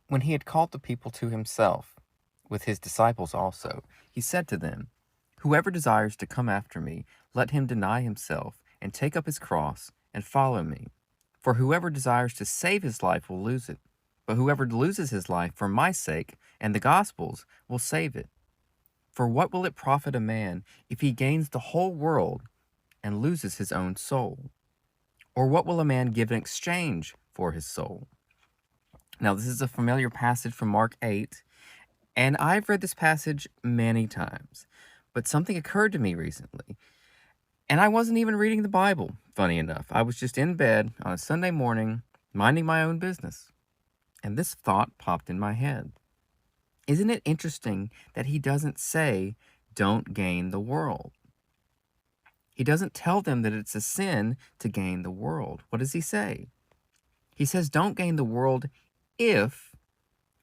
When he had called the people to himself, with his disciples also, he said to them, "Whoever desires to come after me, let him deny himself, and take up his cross, and follow me. For whoever desires to save his life will lose it, but whoever loses his life for my sake and the gospel's will save it. For what will it profit a man if he gains the whole world and loses his own soul? Or what will a man give in exchange for his soul?" Now, this is a familiar passage from Mark 8, and I've read this passage many times, but something occurred to me recently, and I wasn't even reading the Bible, funny enough. I was just in bed on a Sunday morning, minding my own business, and this thought popped in my head. Isn't it interesting that he doesn't say, "Don't gain the world"? He doesn't tell them that it's a sin to gain the world. What does he say? He says, "Don't gain the world if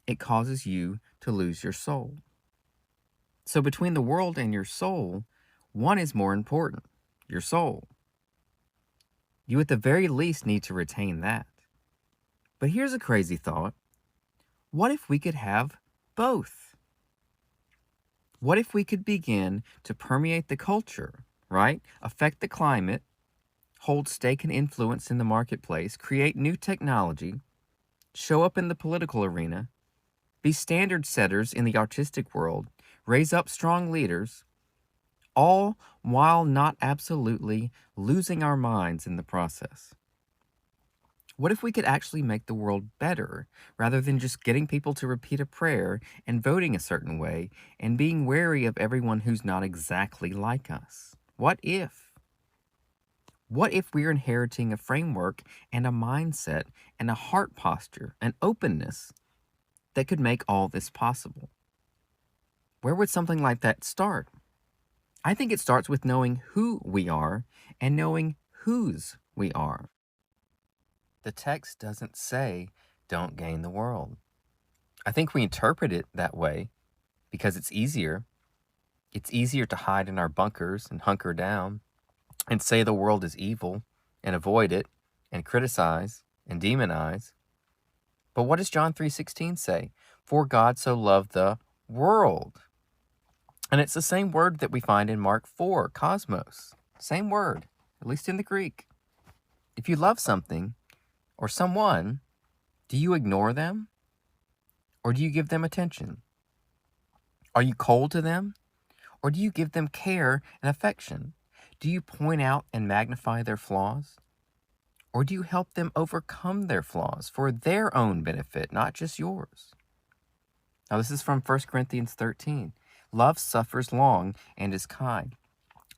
it causes you to lose your soul." So between the world and your soul, one is more important, your soul. You at the very least need to retain that. But here's a crazy thought. What if we could have both? What if we could begin to permeate the culture, right? Affect the climate, hold stake and influence in the marketplace, create new technology, show up in the political arena, be standard setters in the artistic world, raise up strong leaders, all while not absolutely losing our minds in the process? What if we could actually make the world better rather than just getting people to repeat a prayer and voting a certain way and being wary of everyone who's not exactly like us? What if? What if we're inheriting a framework and a mindset and a heart posture, an openness that could make all this possible? Where would something like that start? I think it starts with knowing who we are and knowing whose we are. The text doesn't say, "Don't gain the world." I think we interpret it that way because it's easier. It's easier to hide in our bunkers and hunker down and say the world is evil and avoid it and criticize and demonize. But what does John 3:16 say? "For God so loved the world." And it's the same word that we find in Mark 4, cosmos. Same word, at least in the Greek. If you love something or someone, do you ignore them or do you give them attention? Are you cold to them or do you give them care and affection? Do you point out and magnify their flaws? Or do you help them overcome their flaws for their own benefit, not just yours? Now, this is from 1 Corinthians 13. Love suffers long and is kind.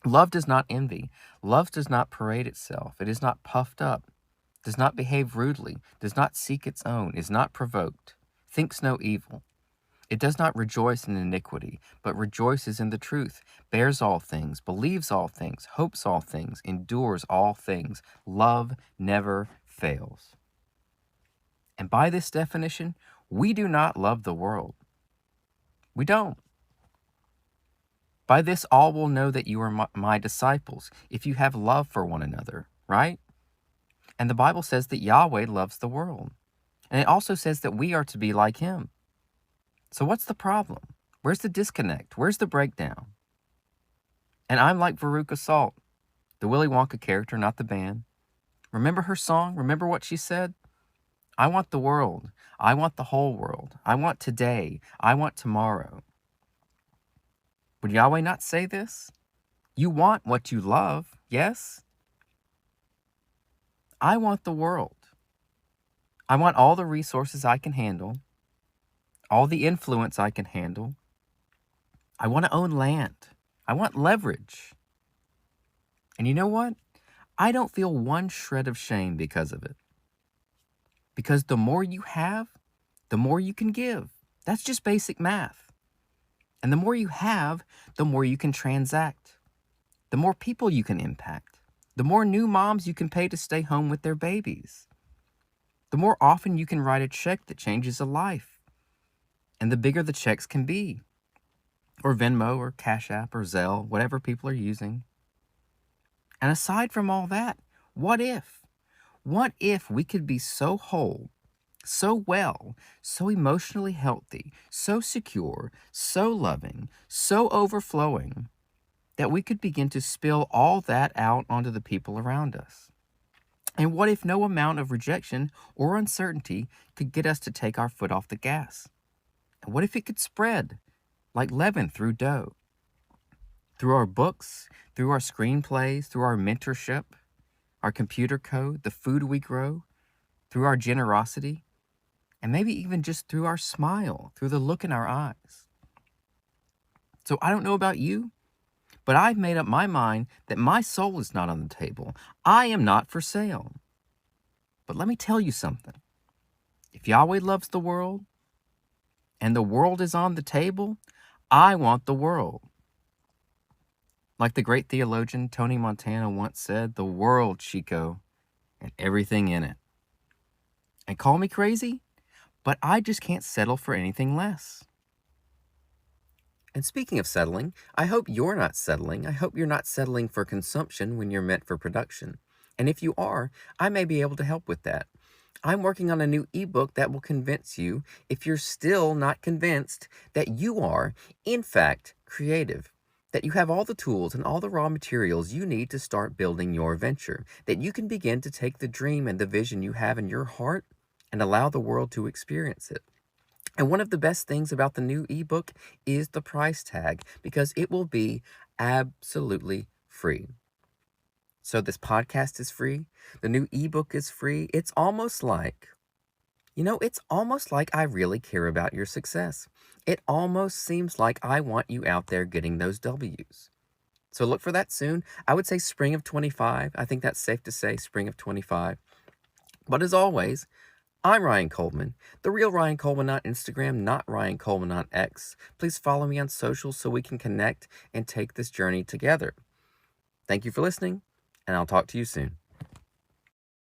Love does not envy. Love does not parade itself. It is not puffed up, does not behave rudely, does not seek its own, is not provoked, thinks no evil. It does not rejoice in iniquity, but rejoices in the truth, bears all things, believes all things, hopes all things, endures all things. Love never fails. And by this definition, we do not love the world. We don't. By this all will know that you are my disciples, if you have love for one another, right? And the Bible says that Yahweh loves the world. And it also says that we are to be like him. So what's the problem? Where's the disconnect? Where's the breakdown? And I'm like Veruca Salt, the Willy Wonka character, not the band. Remember her song? Remember what she said? I want the world. I want the whole world. I want today. I want tomorrow. Would Yahweh not say this? You want what you love, yes? I want the world. I want all the resources I can handle, all the influence I can handle. I want to own land. I want leverage. And you know what? I don't feel one shred of shame because of it. Because the more you have, the more you can give. That's just basic math. And the more you have, the more you can transact. The more people you can impact. The more new moms you can pay to stay home with their babies. The more often you can write a check that changes a life. And the bigger the checks can be. Or Venmo or Cash App or Zelle, whatever people are using. And aside from all that, what if? What if we could be so whole, so well, so emotionally healthy, so secure, so loving, so overflowing that we could begin to spill all that out onto the people around us? And what if no amount of rejection or uncertainty could get us to take our foot off the gas? And what if it could spread like leaven through dough? Through our books, through our screenplays, through our mentorship, our computer code, the food we grow, through our generosity, and maybe even just through our smile, through the look in our eyes. So I don't know about you, but I've made up my mind that my soul is not on the table. I am not for sale. But let me tell you something. If Yahweh loves the world and the world is on the table, I want the world. Like the great theologian Tony Montana once said, the world, Chico, and everything in it. And call me crazy, but I just can't settle for anything less. And speaking of settling, I hope you're not settling. I hope you're not settling for consumption when you're meant for production. And if you are, I may be able to help with that. I'm working on a new ebook that will convince you, if you're still not convinced, that you are, in fact, creative. That you have all the tools and all the raw materials you need to start building your venture. That you can begin to take the dream and the vision you have in your heart and allow the world to experience it. And one of the best things about the new ebook is the price tag, because it will be absolutely free. So this podcast is free. The new ebook is free. It's almost like I really care about your success. It almost seems like I want you out there getting those W's. So look for that soon. I would say spring of 25. I think that's safe to say, spring of 25. But as always, I'm Ryan Coleman, the real Ryan Coleman on Instagram, not Ryan Coleman on X. Please follow me on social so we can connect and take this journey together. Thank you for listening, and I'll talk to you soon.